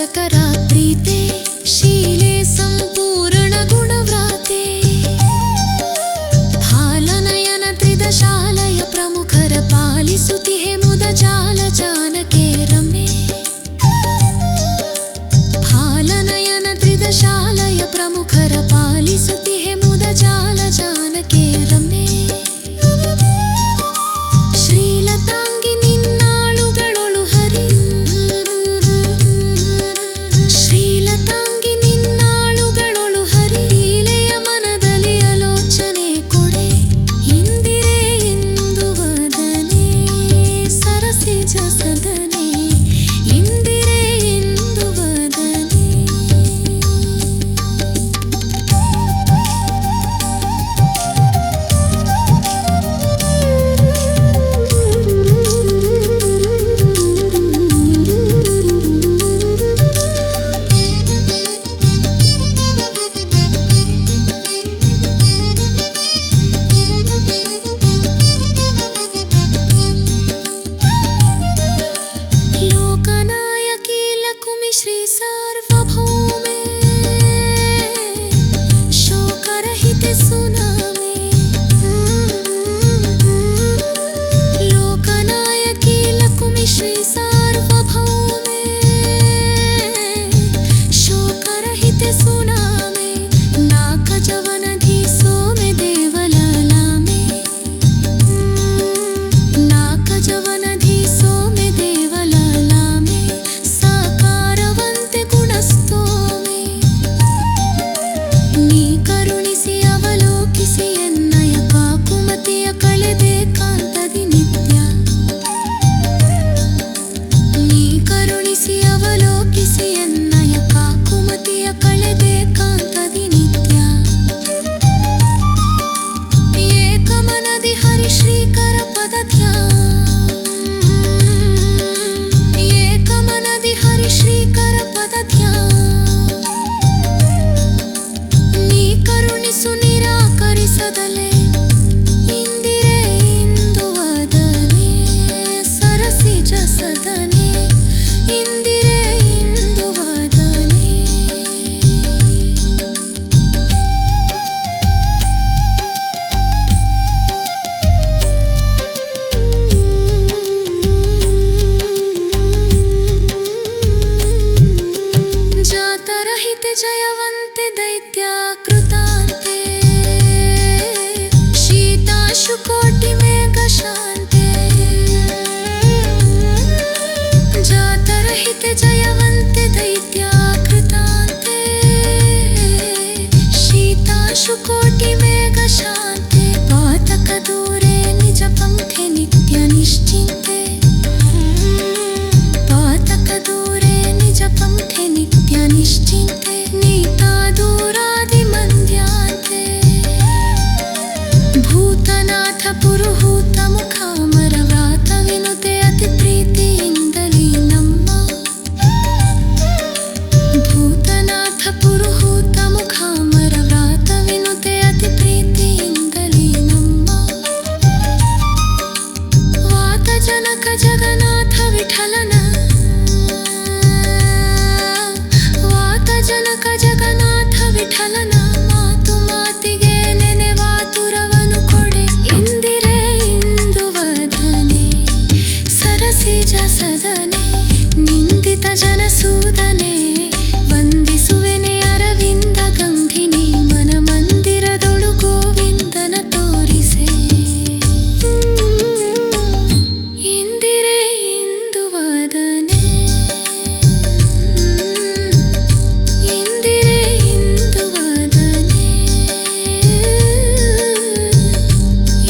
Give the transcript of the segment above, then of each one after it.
रक्षकरा प्रीते शीले संपूर्ण गुणव्राते फालनयन त्रिदशालय प्रमुखर पालिसुतिहे मुद जाल जानके रमे फालनयन त्रिदशालय प्रमुखर पालिसुतिहे मुद जाल जानके रमे श्री सार्वभौमे शोकरहिते सुनामे लोकनायकी लक्ष्मी श्री सार्वभौमे शोकरहिते सुनामे नाकजवनधि सोमे देवलालामे नाकजवनधि सोमे देवलालामे ನೀ ಕರುಣಿಸಿ ಅವಲೋಕಿಸಿ ಎನ್ನಯ ಕಾಕುಮತಿಯ ಕಳೆದೆ ಕಾಂತದಿ ನಿತ್ಯ ನೀ ಕರುಣಿಸಿ ಅವಲೋಕಿಸಿ ಎನ್ನಯ ಕಾಕುಮತಿಯ ಕಳೆದೆ ಕಾಂತದಿ ನಿತ್ಯ ಏಕಮನದಿ ಹರಿಶ್ರೀಕರ ಪದಧ್ಯ ಏಕಮನದಿ ಹರಿಶ್ರೀಕರ ಪದಧ್ಯ ನಿರಾಕರಿಸದಲೆ ಇಂದಿರೆ ಇಂದು ವದನೆ ಸರಸಿಜ ಸದನೆ ಇಂದಿರೆ ಇಂದು ವದನೆ ಜಾತರಹಿತೆ ಜಯವಂತೆ ದೈತ್ಯಾಕೃತಾಂತೆ ಕೋಟಿ ಮೇಘ ಶಾಂತೆ ಜಾತರಹಿತೆ ಜಯವಂತೆ ದೈತ್ಯಾಕೃತಾಂತೆ ಶೀತಾಶು ಕೋಟಿ ಮೇಘ ಶಾಂತೆ ಪಾತಕ ದೂರೆ ನಿಜ ಪಂಥೆ ನಿತ್ಯ ನಿಶ್ಚಿಂತೆ ಪಾತಕ ದೂರೆ ನಿಜ ಪಂಥೆ ನಿತ್ಯ ನಿಶ್ಚಿಂತೆ ನೀತಾ ದೂರಾದಿ ಮಂದ್ಯಾಂತೆ ಭೂತನಾಥ ಪುರುಹೂತ ಮುಖಾಮರ ವ್ರಾತ ವಿನುತೆ ಅತಿ ಪ್ರೀತಿಯಿಂದಲೇ ನಮ್ಮ ಭೂತನಾಥ ಪುರುಹೂತ ಮುಖಾಮರ ವ್ರಾತ ವಿನುತೆ ಅತಿ ಪ್ರೀತಿಯಿಂದಲೇ ನಮ್ಮ ವಾತ ಜನಕ ಜಗನ್ನಾಥ ವಿಠಲನ ವಾತ ಜನಕ ಜಗನ್ನಾಥ ವಿಠಲನ ಮಾತು ಮಾತಿಗೆ ನೆನೆವಾತುರವನು ಕೊಡೆ ಇಂದಿರೆ ಇಂದು ವದನೆ ಸರಸಿಜ ಸದನೆ ನಿಂದಿತ ಜನಸೂದನೆ ವಂದಿಸುವೆನೆ ಅರವಿಂದ ಗಂಧಿನಿ ಮನ ಮಂದಿರದೊಳು ಗೋವಿಂದನ ತೋರಿಸೆ ಇಂದಿರೆ ಇಂದು ವದನೆ ಇಂದಿರೆ ಇಂದು ವದನೆ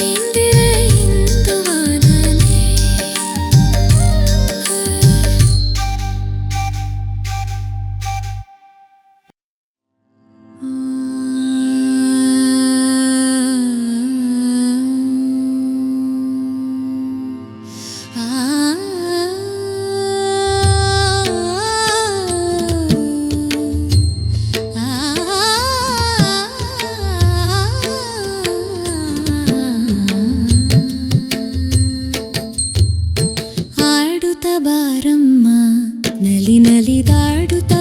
ಇಂದಿರೆ ಇಂದು ವದನೆ ಆಡುತ್ತ ಬಾರಮ್ಮ ನಲಿ ನಲಿದಾಡುತ್ತ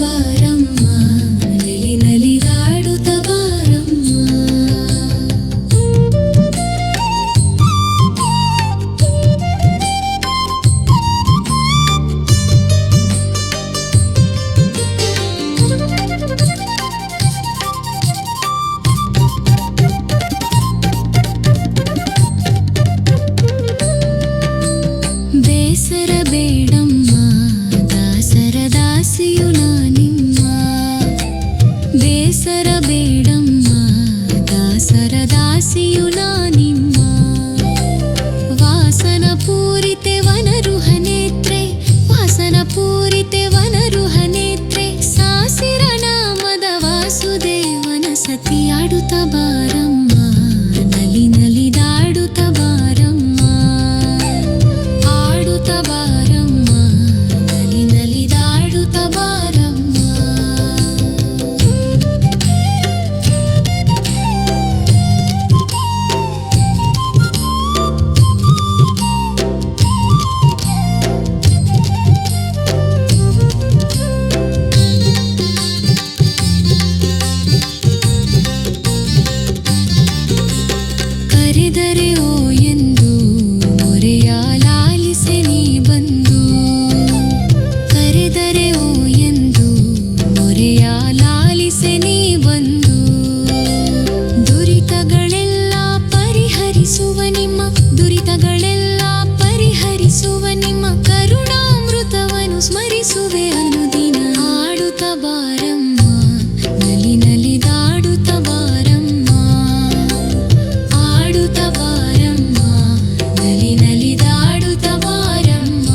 ಬಾರಮ್ಮ ನಲಿ ನಲಿದಾಡುತ್ತ ಬಾರಮ್ಮ. ಬೇಸರ ಬೇಡಮ್ಮ ದಾಸರ ದಾಸಿಯು ನಾನಿಮ್ಮ. ಬೇಸರ ಬೇಡಮ್ಮ ದಾಸರ ದಾಸಿಯು ನಾನಿಮ್ಮ. ವಾಸನ ಪೂರಿತೆ ವನರುಹ ನೇತ್ರೆ ವಾಸನ ಪೂರಿತೆ ವನರುಹ ನೇತ್ರೆ ಸಾಸಿರ ನಾಮದ ವಾಸುದೇವನ ಸತಿಯಾಡುತ್ತ ಬಾರಮ್ಮ ನಲಿ ನಲಿದಾಡುತ್ತ ಬಾರಮ್ಮ. ಆಡುತ್ತ ಬಾರಮ್ಮ ನಲಿ ನಲಿದಾಡುತ್ತ ಬಾರಮ್ಮ. ಕರೆದರೆ ಓ ಎಂದು ಮೊರೆಯ ಲಾಲಿಸೆ ನೀ ಬಂದು. ಕರೆದರೆ ಓ ಎಂದು ಮೊರೆಯ ಲಾಲಿಸೆ ನೀ ಬಂದು. ದುರಿತಗಳೆಲ್ಲ ಪರಿಹರಿಸುವ ನಿಮ್ಮ ದುರಿತಗಳೆಲ್ಲ ಪರಿಹರಿಸುವ ನಿಮ್ಮ ಕರುಣಾಮೃತವನ್ನು ಸ್ಮರಿಸುವೆ ಅನುದಿನ. ಆಡುತ್ತ ಬಾರಮ್ಮ ನಲಿ ನಲಿದಾಡುತ್ತ ಬಾರಮ್ಮ. ಆಡುತ್ತ ಬಾರಮ್ಮ ನಲಿ ನಲಿದಾಡುತ್ತ ಬಾರಮ್ಮ.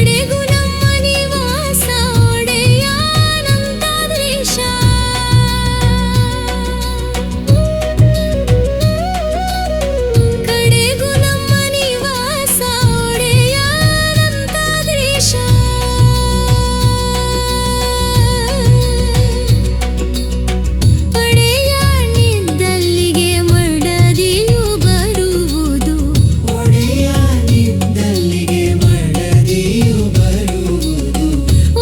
ಕಡೆಗೂ ನಮ್ಮ ನಿವಾಸ ಒಡೆಯಾನಂತಾದ್ರೀಶ. ಕಡೆಗೂ ನಮ್ಮ ನಿವಾಸ ಒಡೆಯಾನಂತಾದ್ರೀಶ. ಒಡೆಯನಿದ್ದಲ್ಲಿಗೆ ಮಡದಿಯು ಬರುವುದು. ಒಡೆಯನಿದ್ದಲ್ಲಿಗೆ ಮಡದಿಯು ಬರುವುದು.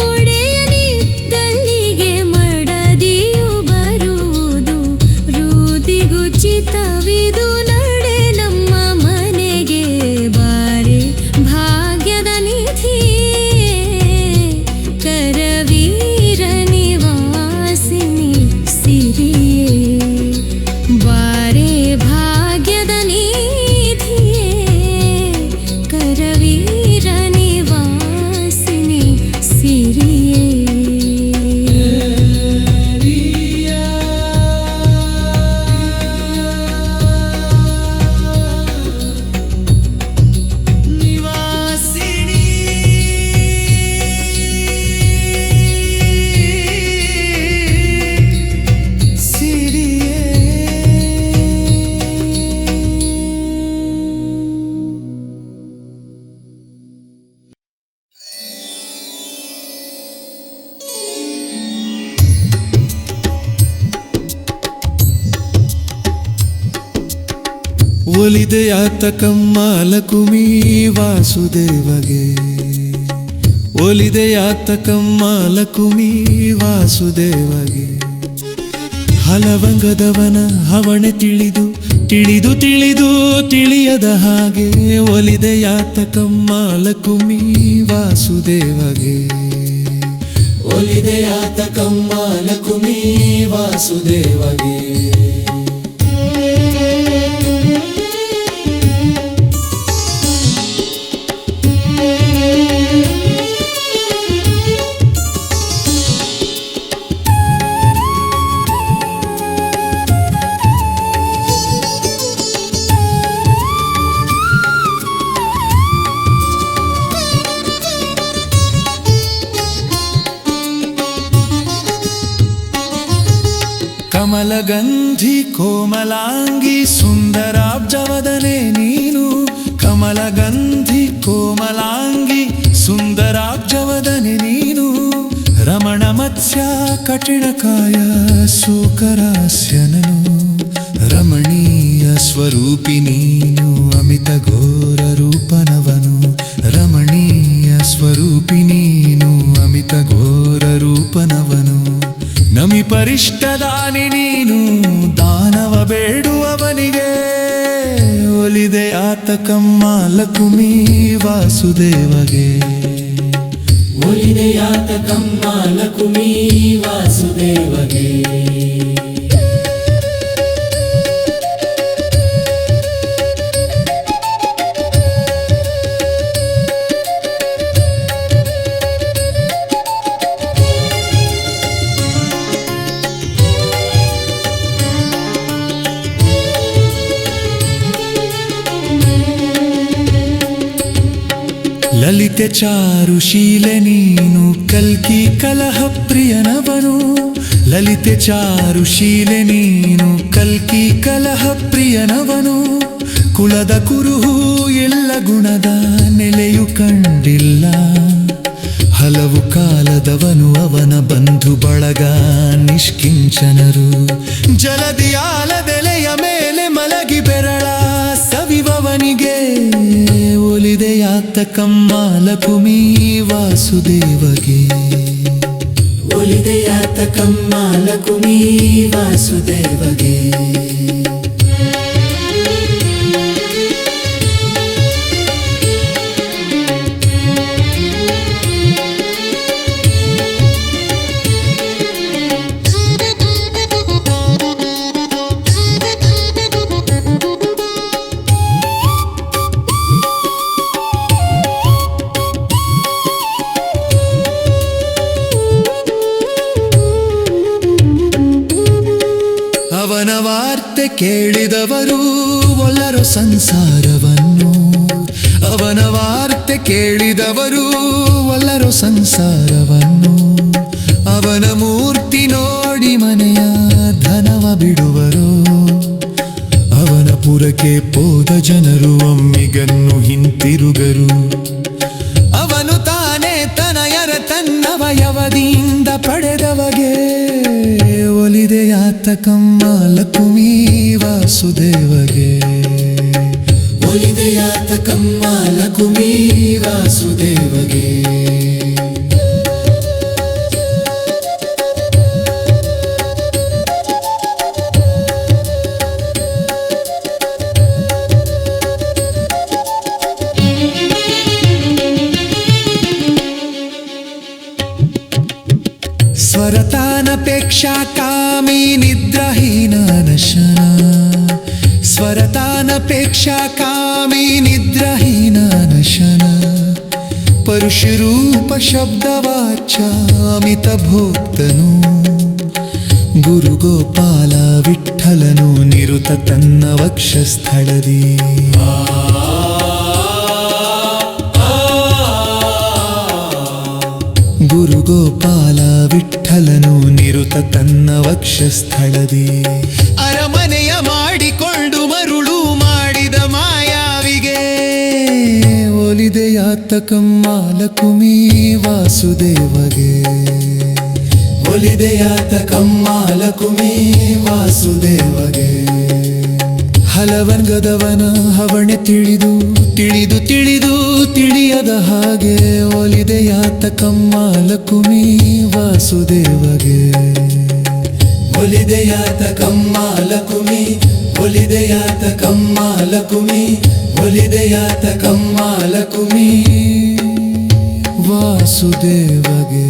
ಒಡೆಯನಿದ್ದಲ್ಲಿಗೆ ಮಡದಿಯು ಬರುವುದು. ರೂಢಿಗುಚಿತವಿದು ನಡೆ ನಮ್ಮ ಮನೆಗೆ ಬಾರೆ ಭಾಗ್ಯದ ನಿಧಿಯೇ. ಕರವೀರ ನಿವಾಸಿನಿ ಸಿರಿಯೇ ಬಾರೆ ಭಾಗ್ಯದ ನಿಧಿಯೇ. ಕರವೀರ ನಿವಾಸಿನಿ ಸಿರಿಯೇ. ನಿವಾಸಿನಿ ಸಿರಿಯೇ. ಒಲಿದೆಯಾತಕಮ್ಮ ಲಕುಮಿ ವಾಸುದೇವಗೆ. ಒಲಿದೆಯಾತಕಮ್ಮ ಲಕುಮಿ ವಾಸುದೇವಗೆ. ಹಲವಂಗದವನ ಹವಣೆ ತಿಳಿದು ತಿಳಿದು ತಿಳಿದು ತಿಳಿಯದ ಹಾಗೆ. ಒಲಿದೆಯಾತಕಮ್ಮ ಲಕುಮಿ ವಾಸುದೇವಗೆ. ಒಲಿದೆಯಾತಕಮ್ಮ ಲಕುಮಿ ವಾಸುದೇವಗೆ. ಕಮಲಗಂಧಿ ಕೋಮಲಾಂಗಿ ಸುಂದರಾಬ್ಜವದನೆ ನೀನು. ಕಮಲಗಂಧಿ ಕೋಮಲಾಂಗಿ ಸುಂದರಾಬ್ಜವದನೆ ನೀನು. ರಮಣ ಮತ್ಸ್ಯ ಕಠಿಣಕಾಯ ಸೂಕರಾಸ್ಯನನು. ರಮಣೀಯ ಸ್ವರೂಪಿ ನೀನು ಅಮಿತ ಘೋರ ರೂಪನವನು. ರಮಣೀಯ ಸ್ವರೂಪಿ ನೀನು ಅಮಿತ ಘೋರ ರೂಪನವನು. ನಮಿ ಪರಿಷ್ಟದಾನಿ ನೀನು ದಾನವ ಬೇಡುವವನಿಗೆ. ಒಲಿದೆಯಾತಕಮ್ಮ ಲಕುಮಿ ವಾಸುದೇವಗೆ. ಒಲಿದೆಯಾತಕಮ್ಮ ಲಕುಮಿ ವಾಸುದೇವಗೆ. ಲಲಿತೆ ಚಾರುಶೀಲೆ ನೀನು ಕಲ್ಕಿ ಕಲಹ ಪ್ರಿಯನವನು. ಲಲಿತೆ ಚಾರುಶೀಲೆ ನೀನು ಕಲ್ಕಿ ಕಲಹ ಪ್ರಿಯನವನು. ಕುಲದ ಕುರುಹು ಎಲ್ಲ ಗುಣದ ನೆಲೆಯು ಕಂಡಿಲ್ಲ. ಹಲವು ಕಾಲದವನು ಅವನ ಬಂಧು ಬಳಗ ನಿಷ್ಕಿಂಚನರು. ಜಲದಿಯಾಲದೆಲೆಯ ಮೇಲೆ ಮಲಗಿ ಬೆರಳ ಸವಿವವನಿಗೆ. ಒಲಿದೆಯಾತಕಮ್ಮ ಲಕುಮಿ ವಾಸುದೇವಗೆ. ಒಲಿದೆಯಾತಕಮ್ಮ ಲಕುಮಿ ವಾಸುದೇವಗೆ. ಅವನ ವಾರ್ತೆ ಕೇಳಿದವರು ಒಲ್ಲರು ಸಂಸಾರವನ್ನು. ಅವನ ವಾರ್ತೆ ಕೇಳಿದವರು ಒಲ್ಲರು ಸಂಸಾರವನ್ನು, ಅವನ ಮೂರ್ತಿ ನೋಡಿ ಮನೆಯ ಧನವ ಬಿಡುವರು. ಅವನ ಪುರಕ್ಕೆ ಪೋದ ಜನರು ಒಮ್ಮಿಗನ್ನು ಹಿಂತಿರುಗರು. ಅವನು ತಾನೇ ತನಯರ ತನ್ನವಯವದಿಂದ ಪಡೆದವಗೆ ಒಲಿದೆಯಾತಕಮ್ಮ ಲಕ್ಷ್ಮೀ ವಾಸುದೇವಗೆ. ಒಲಿದೆಯಾತಕಮ್ಮ ಲಕ್ಷ್ಮೀ ವಾಸುದೇವಗೆ. ಸ್ವರತಾನಪೇಕ್ಷಾ ಕಾಮಿ ನಿದ್ರಾಹೀನ ನಶನ. ಸ್ವರತಾನಪೇಕ್ಷಾ ಕಾಮಿ ನಿದ್ರಾಹೀನ ನಶನ. ಪರುಷರೂಪ ಶಬ್ದವಾಚಾಮಿತ ಭೋಕ್ತನು. ಗುರುಗೋಪಾಲ ವಿಠ್ಠಲನು ನಿರುತ ತನ್ನ ವಕ್ಷಸ್ಥಳದಿ. ಗುರುಗೋಪಾಲ ವಿಠ್ಠಲನು ನಿರುತ ತನ್ನ ವಕ್ಷಸ್ಥಳದಿ. ಅರಮನೆಯ ಮಾಡಿಕೊಂಡು ಮರುಳು ಮಾಡಿದ ಮಾಯಾವಿಗೆ ಒಲಿದೆಯಾತಕಮ್ಮ ಲಕ್ಷ್ಮೀ ವಾಸುದೇವಗೆ. ಒಲಿದೆಯಾತಕಮ್ಮ ಲಕ್ಷ್ಮೀ ವಾಸುದೇವಗೆ. ಹಲವರ್ಗದವನ ಹವಣೆ ತಿಳಿದು ತಿಳಿದು ತಿಳಿದು ತಿಳಿಯದ ಹಾಗೆ ಒಲಿದೆಯಾತಕಮ್ಮ ಲಕ್ಷ್ಮೀ ವಾಸುದೇವಗೆ. ಒಲಿದೆಯಾತಕಮ್ಮ ಲಕ್ಷ್ಮೀ, ಒಲಿದೆಯಾತಕಮ್ಮ ಲಕ್ಷ್ಮೀ, ಒಲಿದೆಯಾತಕಮ್ಮ ಲಕ್ಷ್ಮೀ ವಾಸುದೇವಗೆ.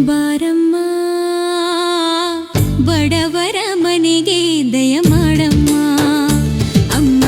ಬಾರಮ್ಮ ಬಡವರ ಮನೆಗೆ ದಯ ಮಾಡಮ್ಮ, ಅಮ್ಮ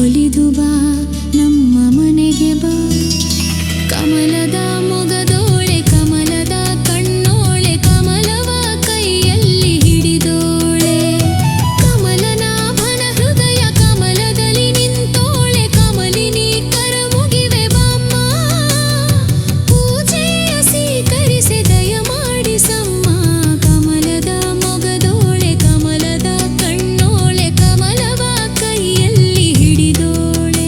ಒಲಿದು ಬಾ ನಮ್ಮ ಮನೆಗೆ ಬಾ ಕಮಲದ ಮೊಗದೋಳೆ ಕಮಲದ ಕಣ್ಣೋಳೆ ಕಮಲವ ಕೈಯಲ್ಲಿ ಹಿಡಿದೋಳೆ ಕಮಲನಾಭನ ಹೃದಯ ಕಮಲದಲ್ಲಿ ನಿಂತೋಳೆ ಕಮಲಿನಿ ಕರ ಮುಗಿವೆ ಬಾಮ್ಮ ಪೂಜೆಯ ಸ್ವೀಕರಿಸಿ ದಯ ಮಾಡಿಸಮ್ಮ ಕಮಲದ ಮೊಗದೋಳೆ ಕಮಲದ ಕಣ್ಣೋಳೆ ಕಮಲವ ಕೈಯಲ್ಲಿ ಹಿಡಿದೋಳೆ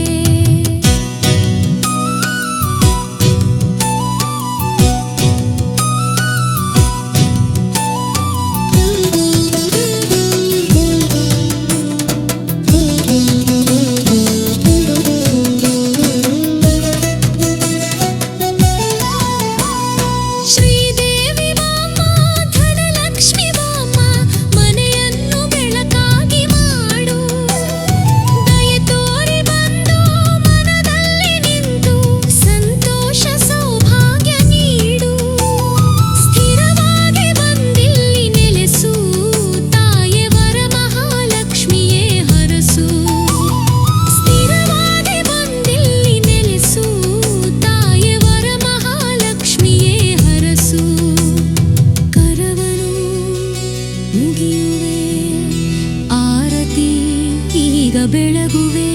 ಶ್ರೀದೇವಿ ಬಾಮ್ಮ ಧನಲಕ್ಷ್ಮಿ ಬಾಮ್ಮ ಮನೆಯನ್ನು ಬೆಳಕಾಗಿ ಮಾಡು ದಯೆ ತೋರಿ ಬಂದು ಮನದಲ್ಲಿ ನಿಂತು ಸಂತೋಷ ಸೌಭಾಗ್ಯ ನೀಡು ಸ್ಥಿರವಾಗಿ ಬಂದಿಲ್ಲಿ ನೆಲೆಸು ತಾಯೆ ವರಮಹಾಲಕ್ಷ್ಮಿಯೇ ಹರಸು ಸ್ಥಿರವಾಗಿ ಬಂದಿಲ್ಲಿ ನೆಲೆಸು ತಾಯೆ ವರಮಹಾಲಕ್ಷ್ಮಿಯೇ ಹರಸು ಕರವನು ಮುಗಿಯುವೆ ಆರತಿ ಈಗ ಬೆಳಗುವೆ